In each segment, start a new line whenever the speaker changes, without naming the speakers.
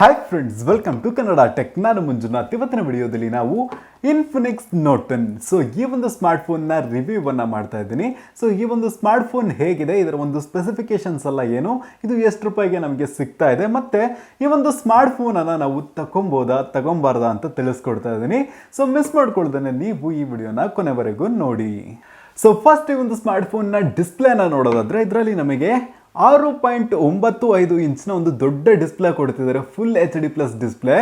Hi friends, welcome to Kannada tech. ನಾನು ಮಂಜುನಾಥ್. ಇವತ್ತಿನ ವಿಡಿಯೋದಲ್ಲಿ ನಾವು ಇನ್ಫಿನಿಕ್ಸ್ ನೋಟ್ 10 ಈ ಒಂದು ಸ್ಮಾರ್ಟ್ಫೋನ್ನ ರಿವ್ಯೂವನ್ನು ಮಾಡ್ತಾ ಇದ್ದೀನಿ. ಈ ಒಂದು ಸ್ಮಾರ್ಟ್ಫೋನ್ ಹೇಗಿದೆ, ಇದರ ಒಂದು ಸ್ಪೆಸಿಫಿಕೇಶನ್ಸ್ ಎಲ್ಲ ಏನು, ಇದು ಎಷ್ಟು ರೂಪಾಯಿಗೆ ನಮಗೆ ಸಿಗ್ತಾ ಇದೆ, ಮತ್ತು ಈ ಒಂದು ಸ್ಮಾರ್ಟ್ಫೋನನ್ನು ನಾವು ತಗೊಬಾರ್ದಾ ಅಂತ ತಿಳಿಸ್ಕೊಡ್ತಾ ಇದ್ದೀನಿ. ಮಿಸ್ ಮಾಡ್ಕೊಳ್ದೇನೆ ನೀವು ಈ ವಿಡಿಯೋನ ಕೊನೆವರೆಗೂ ನೋಡಿ. ಫಸ್ಟ್ ಈ ಒಂದು ಸ್ಮಾರ್ಟ್ಫೋನ್ನ ಡಿಸ್ಪ್ಲೇನ ನೋಡೋದಾದರೆ ಇದರಲ್ಲಿ ನಮಗೆ 6.95 ಇಂಚ್ನ ಒಂದು ದೊಡ್ಡ ಡಿಸ್ಪ್ಲೇ ಕೊಡ್ತಿದ್ದಾರೆ, ಫುಲ್ HD+ ಡಿಸ್ಪ್ಲೇ.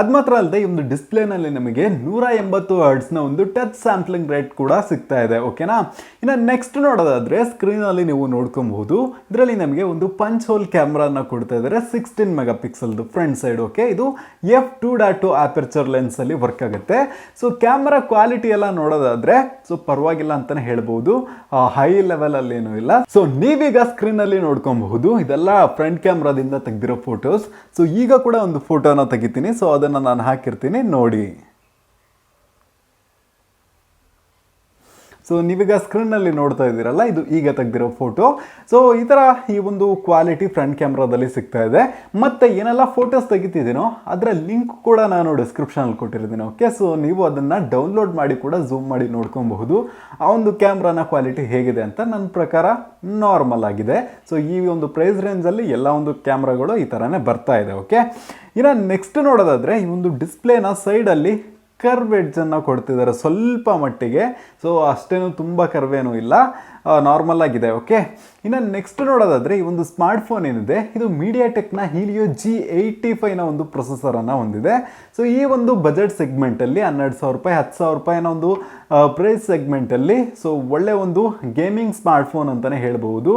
ಅದು ಮಾತ್ರ ಅಲ್ಲದೆ ಈ ಒಂದು ಡಿಸ್ಪ್ಲೇನಲ್ಲಿ ನಮಗೆ 180 ಹರ್ಟ್ಸ್ನ ಒಂದು ಟಚ್ ಸ್ಯಾಂಪ್ಲಿಂಗ್ ರೇಟ್ ಕೂಡ ಸಿಗ್ತಾ ಇದೆ. ಓಕೆನಾ. ಇನ್ನು ನೆಕ್ಸ್ಟ್ ನೋಡೋದಾದರೆ ಸ್ಕ್ರೀನಲ್ಲಿ ನೀವು ನೋಡ್ಕೊಬಹುದು, ಇದರಲ್ಲಿ ನಮಗೆ ಒಂದು ಪಂಚ್ ಹೋಲ್ ಕ್ಯಾಮ್ರಾನ ಕೊಡ್ತಾ ಇದ್ದಾರೆ, 16 ಮೆಗಾಪಿಕ್ಸಲ್ದು ಫ್ರಂಟ್ ಸೈಡ್. ಓಕೆ, ಇದು f2.2 ಆಪರ್ಚರ್ ಲೆನ್ಸಲ್ಲಿ ವರ್ಕ್ ಆಗುತ್ತೆ. ಕ್ಯಾಮ್ರಾ ಕ್ವಾಲಿಟಿ ಎಲ್ಲ ನೋಡೋದಾದರೆ ಪರವಾಗಿಲ್ಲ ಅಂತಲೇ ಹೇಳ್ಬೋದು, ಹೈ ಲೆವೆಲಲ್ಲಿ ಏನೂ ಇಲ್ಲ. ನೀವೀಗ ಸ್ಕ್ರೀನಲ್ಲಿ ನೋಡ್ಕೊಬಹುದು, ಇದೆಲ್ಲ ಫ್ರಂಟ್ ಕ್ಯಾಮ್ರಾದಿಂದ ತೆಗೆದಿರೋ ಫೋಟೋಸ್. ಈಗ ಕೂಡ ಒಂದು ಫೋಟೋನ ತೆಗಿತೀನಿ, ಅದನ್ನು ನಾನು ಹಾಕಿರ್ತೀನಿ ನೋಡಿ. ನೀವೀಗ ಸ್ಕ್ರೀನ್ನಲ್ಲಿ ನೋಡ್ತಾ ಇದ್ದೀರಲ್ಲ, ಇದು ಈಗ ತೆಗೆದಿರೋ ಫೋಟೋ. ಈ ಥರ ಈ ಒಂದು ಕ್ವಾಲಿಟಿ ಫ್ರಂಟ್ ಕ್ಯಾಮ್ರಾದಲ್ಲಿ ಸಿಗ್ತಾ ಇದೆ. ಮತ್ತು ಏನೆಲ್ಲ ಫೋಟೋಸ್ ತೆಗಿತಿದ್ದೀನೋ ಅದರ ಲಿಂಕ್ ಕೂಡ ನಾನು ಡಿಸ್ಕ್ರಿಪ್ಷನಲ್ಲಿ ಕೊಟ್ಟಿರ್ತೀನಿ. ಓಕೆ, ನೀವು ಅದನ್ನು ಡೌನ್ಲೋಡ್ ಮಾಡಿ ಕೂಡ ಝೂಮ್ ಮಾಡಿ ನೋಡ್ಕೊಬಹುದು ಆ ಒಂದು ಕ್ಯಾಮ್ರಾನ ಕ್ವಾಲಿಟಿ ಹೇಗಿದೆ ಅಂತ. ನನ್ನ ಪ್ರಕಾರ ನಾರ್ಮಲ್ ಆಗಿದೆ. ಈ ಒಂದು ಪ್ರೈಸ್ ರೇಂಜಲ್ಲಿ ಎಲ್ಲ ಒಂದು ಕ್ಯಾಮ್ರಾಗಳು ಈ ಥರನೇ ಬರ್ತಾ ಇದೆ. ಓಕೆ, ಇನ್ನು ನೆಕ್ಸ್ಟ್ ನೋಡೋದಾದರೆ ಈ ಒಂದು ಡಿಸ್ಪ್ಲೇನ ಸೈಡಲ್ಲಿ ಕರ್ವ್ ಎಡ್ಜನ್ನು ಕೊಡ್ತಿದ್ದಾರೆ ಸ್ವಲ್ಪ ಮಟ್ಟಿಗೆ. ಅಷ್ಟೇನು ತುಂಬ ಕರ್ವೇನೂ ಇಲ್ಲ, ನಾರ್ಮಲ್ ಆಗಿದೆ. ಓಕೆ, ಇನ್ನು ನೆಕ್ಸ್ಟ್ ನೋಡೋದಾದರೆ ಈ ಒಂದು ಸ್ಮಾರ್ಟ್ಫೋನ್ ಏನಿದೆ ಇದು ಮೀಡಿಯಾಟೆಕ್ನ ಹೀಲಿಯೋ G85ನ ಒಂದು ಪ್ರೊಸೆಸರನ್ನು ಹೊಂದಿದೆ. ಈ ಒಂದು ಬಜೆಟ್ ಸೆಗ್ಮೆಂಟಲ್ಲಿ 12,000 ರೂಪಾಯಿ 10,000 ರೂಪಾಯಿನ ಒಂದು ಪ್ರೈಸ್ ಸೆಗ್ಮೆಂಟಲ್ಲಿ ಒಳ್ಳೆ ಒಂದು ಗೇಮಿಂಗ್ ಸ್ಮಾರ್ಟ್ಫೋನ್ ಅಂತಲೇ ಹೇಳ್ಬೋದು.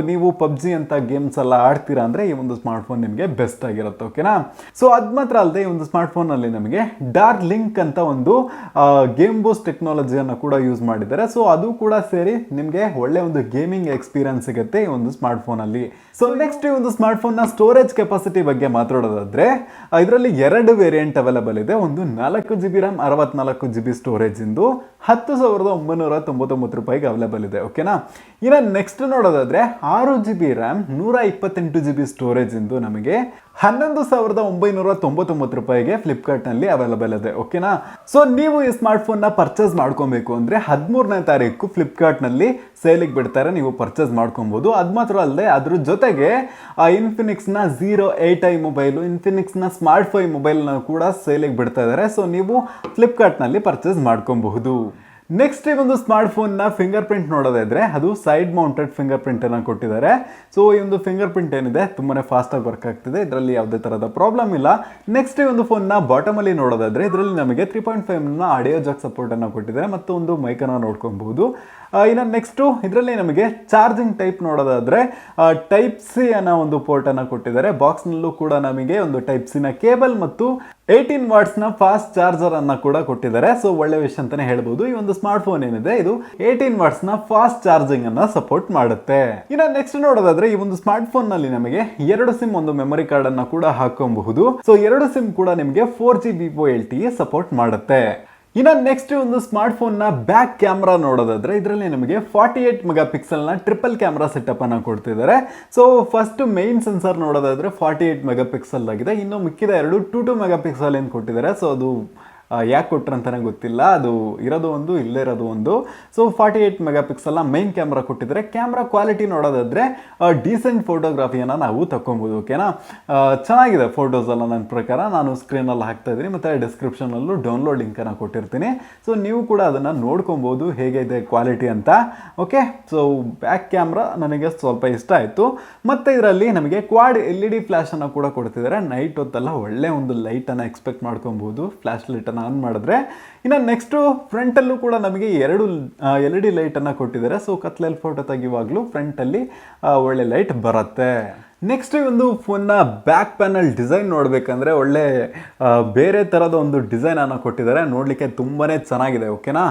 ನೀವು ಪಬ್ಜಿ ಅಂತ ಗೇಮ್ಸ್ ಎಲ್ಲ ಆಡ್ತೀರಾ ಅಂದರೆ ಈ ಒಂದು ಸ್ಮಾರ್ಟ್ಫೋನ್ ನಿಮಗೆ ಬೆಸ್ಟ್ ಆಗಿರುತ್ತೆ. ಓಕೆನಾ. ಅದು ಮಾತ್ರ ಅಲ್ಲದೆ ಈ ಒಂದು ಸ್ಮಾರ್ಟ್ಫೋನಲ್ಲಿ ನಮಗೆ ಡಾರ್ಕ್ ಲಿಂಕ್ ಅಂತ ಒಂದು ಗೇಮ್ ಬೂಸ್ಟ್ ಟೆಕ್ನಾಲಜಿಯನ್ನು ಕೂಡ ಯೂಸ್ ಮಾಡಿದ್ದಾರೆ. ಅದು ಕೂಡ ಸೇರಿ ನಿಮಗೆ ಒಳ್ಳೆ ಒಂದು ಗೇಮಿಂಗ್ ಎಕ್ಸ್ಪೀರಿಯನ್ಸ್ ಸಿಗುತ್ತೆ ಈ ಒಂದು ಸ್ಮಾರ್ಟ್ಫೋನಲ್ಲಿ. ನೆಕ್ಸ್ಟ್ ಈ ಒಂದು ಸ್ಮಾರ್ಟ್ಫೋನ್ನ ಸ್ಟೋರೇಜ್ ಕೆಪಾಸಿಟಿ ಬಗ್ಗೆ ಮಾತಾಡೋದಾದ್ರೆ ಇದರಲ್ಲಿ 2 ವೇರಿಯಂಟ್ ಅವೈಲೇಬಲ್ ಇದೆ. ಒಂದು 4GB RAM 64GB ಸ್ಟೋರೇಜ್ ಇಂದು 10,999 ರೂಪಾಯಿಗೆ ಅವೈಲೇಬಲ್ ಇದೆ. ಓಕೆನಾ. ಇನ್ನು ನೆಕ್ಸ್ಟ್ ನೋಡೋದಾದ್ರೆ 6GB RAM 128GB ಸ್ಟೋರೇಜ್ ಇಂದು ನಮಗೆ 11,999 ರೂಪಾಯಿಗೆ ಫ್ಲಿಪ್ಕಾರ್ಟ್ನಲ್ಲಿ ಅವೈಲೇಬಲ್ ಇದೆ. ಓಕೆನಾ. ನೀವು ಈ ಸ್ಮಾರ್ಟ್ಫೋನ್ನ ಪರ್ಚೇಸ್ ಮಾಡ್ಕೊಬೇಕು ಅಂದರೆ 13ನೇ ತಾರೀಕು ಫ್ಲಿಪ್ಕಾರ್ಟ್ನಲ್ಲಿ ಸೇಲಿಗೆ ಬಿಡ್ತಾರೆ, ನೀವು ಪರ್ಚೇಸ್ ಮಾಡ್ಕೊಬೋದು. ಅದು ಮಾತ್ರ ಅಲ್ಲದೆ ಅದ್ರ ಜೊತೆಗೆ ಇನ್ಫಿನಿಕ್ಸ್ನ 08i ಮೊಬೈಲು, ಇನ್ಫಿನಿಕ್ಸ್ನ ಸ್ಮಾರ್ಟ್ 5 ಮೊಬೈಲ್ನ ಕೂಡ ಸೇಲಿಗೆ ಬಿಡ್ತಾ ಇದ್ದಾರೆ. ನೀವು ಫ್ಲಿಪ್ಕಾರ್ಟ್ನಲ್ಲಿ ಪರ್ಚೇಸ್ ಮಾಡ್ಕೊಬಹುದು. ನೆಕ್ಸ್ಟ್ ಈ ಒಂದು ಸ್ಮಾರ್ಟ್ಫೋನ್ನ ಫಿಂಗರ್ ಪ್ರಿಂಟ್ ನೋಡೋದಾದ್ರೆ ಅದು ಸೈಡ್ ಮೌಂಟೆಡ್ ಫಿಂಗರ್ ಪ್ರಿಂಟನ್ನು ಕೊಟ್ಟಿದ್ದಾರೆ. ಈ ಒಂದು ಫಿಂಗರ್ ಪ್ರಿಂಟ್ ಏನಿದೆ ತುಂಬಾ ಫಾಸ್ಟಾಗಿ ವರ್ಕ್ ಆಗ್ತಿದೆ, ಇದರಲ್ಲಿ ಯಾವುದೇ ಥರದ ಪ್ರಾಬ್ಲಮ್ ಇಲ್ಲ. ನೆಕ್ಸ್ಟ್ ಈ ಒಂದು ಫೋನ್ನ ಬಾಟಮಲ್ಲಿ ನೋಡೋದಾದ್ರೆ ಇದರಲ್ಲಿ ನಮಗೆ 3.5 ಆಡಿಯೋ ಜಾಕ್ ಸಪೋರ್ಟನ್ನು ಕೊಟ್ಟಿದ್ದಾರೆ ಮತ್ತು ಒಂದು ಮೈಕನ್ನು ನೋಡ್ಕೊಬಹುದು. ಇನ್ನು ನೆಕ್ಸ್ಟು ಇದರಲ್ಲಿ ನಮಗೆ ಚಾರ್ಜಿಂಗ್ ಟೈಪ್ ನೋಡೋದಾದರೆ Type-C ಅನ್ನೋ ಒಂದು ಪೋರ್ಟನ್ನು ಕೊಟ್ಟಿದ್ದಾರೆ. ಬಾಕ್ಸ್ನಲ್ಲೂ ಕೂಡ ನಮಗೆ ಒಂದು Type-Cನ ಕೇಬಲ್ ಮತ್ತು 18 ವಾಟ್ಸ್ನ ಫಾಸ್ಟ್ ಚಾರ್ಜರನ್ನು ಕೂಡ ಕೊಟ್ಟಿದ್ದಾರೆ. ಒಳ್ಳೆ ವಿಷಯ ಅಂತಲೇ ಹೇಳ್ಬೋದು. ಈ ಒಂದು ಸ್ಮಾರ್ಟ್ಫೋನ್ ಏನಿದೆ ಇದು 18 ವಾಟ್ಸ್ನ ಫಾಸ್ಟ್ ಚಾರ್ಜಿಂಗನ್ನು ಸಪೋರ್ಟ್ ಮಾಡುತ್ತೆ. ಇನ್ನು ನೆಕ್ಸ್ಟ್ ನೋಡೋದಾದ್ರೆ ಈ ಒಂದು ಸ್ಮಾರ್ಟ್ಫೋನ್ನಲ್ಲಿ ನಮಗೆ 2 ಸಿಮ್ ಒಂದು ಮೆಮೊರಿ ಕಾರ್ಡನ್ನು ಕೂಡ ಹಾಕೊಬಹುದು. 2 ಸಿಮ್ ಕೂಡ ನಿಮಗೆ 4G LTE ಸಪೋರ್ಟ್ ಮಾಡುತ್ತೆ. ಇನ್ನು ನೆಕ್ಸ್ಟ್ ಒಂದು ಸ್ಮಾರ್ಟ್ಫೋನ್ನ ಬ್ಯಾಕ್ ಕ್ಯಾಮ್ರಾ ನೋಡೋದಾದ್ರೆ ಇದರಲ್ಲಿ ನಮಗೆ 48 ಮೆಗಾಪಿಕ್ಸೆಲ್ನ ಟ್ರಿಪಲ್ ಕ್ಯಾಮ್ರಾ ಸೆಟಪ್ ಅನ್ನು ಕೊಡ್ತಿದ್ದಾರೆ. ಫಸ್ಟ್ ಮೇನ್ ಸೆನ್ಸರ್ ನೋಡೋದಾದ್ರೆ 48 ಮೆಗಾಪಿಕ್ಸೆಲ್ ಆಗಿದೆ. ಇನ್ನು ಮಿಕ್ಕಿದ 2 ಮೆಗಾಪಿಕ್ಸೆಲ್ ಏನು ಕೊಟ್ಟಿದ್ದಾರೆ. ಅದು ಯಾಕೆ ಕೊಟ್ಟರು ಅಂತಲೇ ಗೊತ್ತಿಲ್ಲ, ಅದು ಇರೋದು ಒಂದು ಇಲ್ಲೇ ಇರೋದು ಒಂದು. 48 ಮೆಗಾಪಿಕ್ಸೆಲ್ನ ಮೈನ್ ಕ್ಯಾಮ್ರಾ ಕೊಟ್ಟಿದ್ದಾರೆ. ಕ್ಯಾಮ್ರಾ ಕ್ವಾಲಿಟಿ ನೋಡೋದಾದರೆ ಡೀಸೆಂಟ್ ಫೋಟೋಗ್ರಫಿಯನ್ನು ನಾವು ತಗೊಬೋದು. ಓಕೆನಾ. ಚೆನ್ನಾಗಿದೆ ಫೋಟೋಸ್ ಎಲ್ಲ ನನ್ನ ಪ್ರಕಾರ. ನಾನು ಸ್ಕ್ರೀನಲ್ಲಿ ಹಾಕ್ತಾ ಇದ್ದೀನಿ ಮತ್ತು ಡಿಸ್ಕ್ರಿಪ್ಷನಲ್ಲೂ ಡೌನ್ಲೋಡ್ ಲಿಂಕನ್ನು ಕೊಟ್ಟಿರ್ತೀನಿ. ನೀವು ಕೂಡ ಅದನ್ನು ನೋಡ್ಕೊಬೋದು ಹೇಗಿದೆ ಕ್ವಾಲಿಟಿ ಅಂತ. ಓಕೆ, ಬ್ಯಾಕ್ ಕ್ಯಾಮ್ರಾ ನನಗೆ ಸ್ವಲ್ಪ ಇಷ್ಟ ಆಯಿತು. ಮತ್ತು ಇದರಲ್ಲಿ ನಮಗೆ ಕ್ವಾಡ್ LED ಫ್ಲ್ಯಾಶನ್ನು ಕೂಡ ಕೊಡ್ತಿದ್ದಾರೆ. ನೈಟ್ ಹೊತ್ತೆಲ್ಲ ಒಳ್ಳೆ ಒಂದು ಲೈಟನ್ನು ಎಕ್ಸ್ಪೆಕ್ಟ್ ಮಾಡ್ಕೊಬೋದು, ಫ್ಲ್ಯಾಶ್ ಲೈಟನ್ನು ಆನ್ ಮಾಡಿದ್ರೆ. ಇನ್ನು ನೆಕ್ಸ್ಟು ಫ್ರಂಟಲ್ಲೂ ಕೂಡ ನಮಗೆ 2 LED ಲೈಟನ್ನು ಕೊಟ್ಟಿದ್ದಾರೆ. ಕತ್ಲಲ್ಲಿ ಫೋಟೋ ತೆಗೆಯುವಾಗಲೂ ಫ್ರಂಟಲ್ಲಿ ಒಳ್ಳೆ ಲೈಟ್ ಬರುತ್ತೆ. ನೆಕ್ಸ್ಟ್ ಈ ಒಂದು ಫೋನ್ನ ಬ್ಯಾಕ್ ಪ್ಯಾನಲ್ ಡಿಸೈನ್ ನೋಡಬೇಕಂದ್ರೆ ಒಳ್ಳೆ ಬೇರೆ ಥರದ ಒಂದು ಡಿಸೈನನ್ನು ಕೊಟ್ಟಿದ್ದಾರೆ. ನೋಡಲಿಕ್ಕೆ ತುಂಬಾ ಚೆನ್ನಾಗಿದೆ. ಓಕೆನಾ.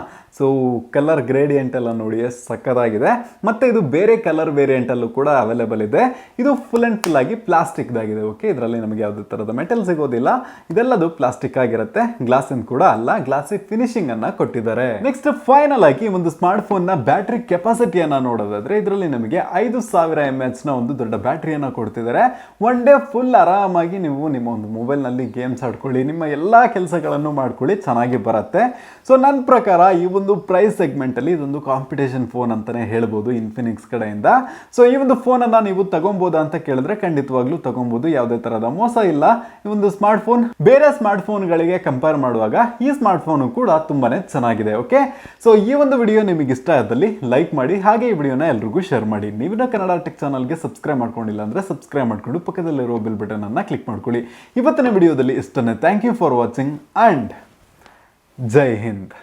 ಕಲರ್ ಗ್ರೇಡಿಯಂಟ್ ಎಲ್ಲ ನೋಡಿ ಎಷ್ಟು ಸಕ್ಕತ್ತಾಗಿದೆ. ಮತ್ತು ಇದು ಬೇರೆ ಕಲರ್ ವೇರಿಯಂಟಲ್ಲೂ ಕೂಡ ಅವೈಲೇಬಲ್ ಇದೆ. ಇದು ಫುಲ್ ಆ್ಯಂಡ್ ಫುಲ್ ಆಗಿ ಪ್ಲಾಸ್ಟಿಕ್ದಾಗಿದೆ. ಓಕೆ, ಇದರಲ್ಲಿ ನಮಗೆ ಯಾವುದೇ ಥರದ ಮೆಟಲ್ ಸಿಗೋದಿಲ್ಲ, ಇದೆಲ್ಲದು ಪ್ಲಾಸ್ಟಿಕ್ ಆಗಿರುತ್ತೆ. ಗ್ಲಾಸಿನ ಕೂಡ ಅಲ್ಲ, ಗ್ಲಾಸಿ ಫಿನಿಶಿಂಗನ್ನು ಕೊಟ್ಟಿದ್ದಾರೆ. ನೆಕ್ಸ್ಟ್ ಫೈನಲ್ ಆಗಿ ಒಂದು ಸ್ಮಾರ್ಟ್ಫೋನ್ನ ಬ್ಯಾಟ್ರಿ ಕೆಪಾಸಿಟಿಯನ್ನು ನೋಡೋದಾದರೆ ಇದರಲ್ಲಿ ನಮಗೆ 5,000 mAh ಒಂದು ದೊಡ್ಡ ಬ್ಯಾಟ್ರಿಯನ್ನು ಕೊಡ್ತಿದ್ದಾರೆ. ಒನ್ ಡೇ ಫುಲ್ ಆರಾಮಾಗಿ ನೀವು ನಿಮ್ಮ ಒಂದು ಮೊಬೈಲ್ನಲ್ಲಿ ಗೇಮ್ಸ್ ಆಡ್ಕೊಳ್ಳಿ, ನಿಮ್ಮ ಎಲ್ಲ ಕೆಲಸಗಳನ್ನು ಮಾಡ್ಕೊಳ್ಳಿ, ಚೆನ್ನಾಗಿ ಬರುತ್ತೆ. ಸೊ ನನ್ನ ಪ್ರಕಾರ ಈ ಒಂದು ಪ್ರೈಸ್ ಸೆಗ್ಮೆಂಟಲ್ಲಿ ಇದೊಂದು ಕಾಂಪಿಟೇಷನ್ ಫೋನ್ ಅಂತಲೇ ಹೇಳ್ಬೋದು ಇನ್ಫಿನಿಕ್ಸ್ ಕಡೆಯಿಂದ. ಸೊ ಈ ಒಂದು ಫೋನನ್ನು ನೀವು ತಗೊಬೋದಾ ಅಂತ ಕೇಳಿದ್ರೆ ಖಂಡಿತವಾಗ್ಲೂ ತಗೊಬೋದು, ಯಾವುದೇ ಥರದ ಮೋಸ ಇಲ್ಲ. ಈ ಒಂದು ಸ್ಮಾರ್ಟ್ಫೋನ್ ಬೇರೆ ಸ್ಮಾರ್ಟ್ಫೋನ್ಗಳಿಗೆ ಕಂಪೇರ್ ಮಾಡುವಾಗ ಈ ಸ್ಮಾರ್ಟ್ಫೋನು ಕೂಡ ತುಂಬಾ ಚೆನ್ನಾಗಿದೆ. ಓಕೆ, ಸೊ ಈ ಒಂದು ವಿಡಿಯೋ ನಿಮಗೆ ಇಷ್ಟ ಆದಲ್ಲಿ ಲೈಕ್ ಮಾಡಿ, ಹಾಗೆ ಈ ವಿಡಿಯೋನ ಎಲ್ರಿಗೂ ಶೇರ್ ಮಾಡಿ. ನೀವಿನ ಕನ್ನಡ ಟೆಕ್ ಚಾನಲ್ಗೆ ಸಬ್ಸ್ಕ್ರೈಬ್ ಮಾಡ್ಕೊಂಡಿಲ್ಲ ಅಂದರೆ ಸಬ್ಸ್ಕ್ರೈಬ್ ಮಾಡ್ಕೊಂಡು ಪಕ್ಕದಲ್ಲಿರೋ ಬೆಲ್ ಬಟನ್ ಅನ್ನು ಕ್ಲಿಕ್ ಮಾಡ್ಕೊಳ್ಳಿ. ಇವತ್ತಿನ ವಿಡಿಯೋದಲ್ಲಿ ಇಷ್ಟನ್ನೇ. Thank you for watching and Jai Hind.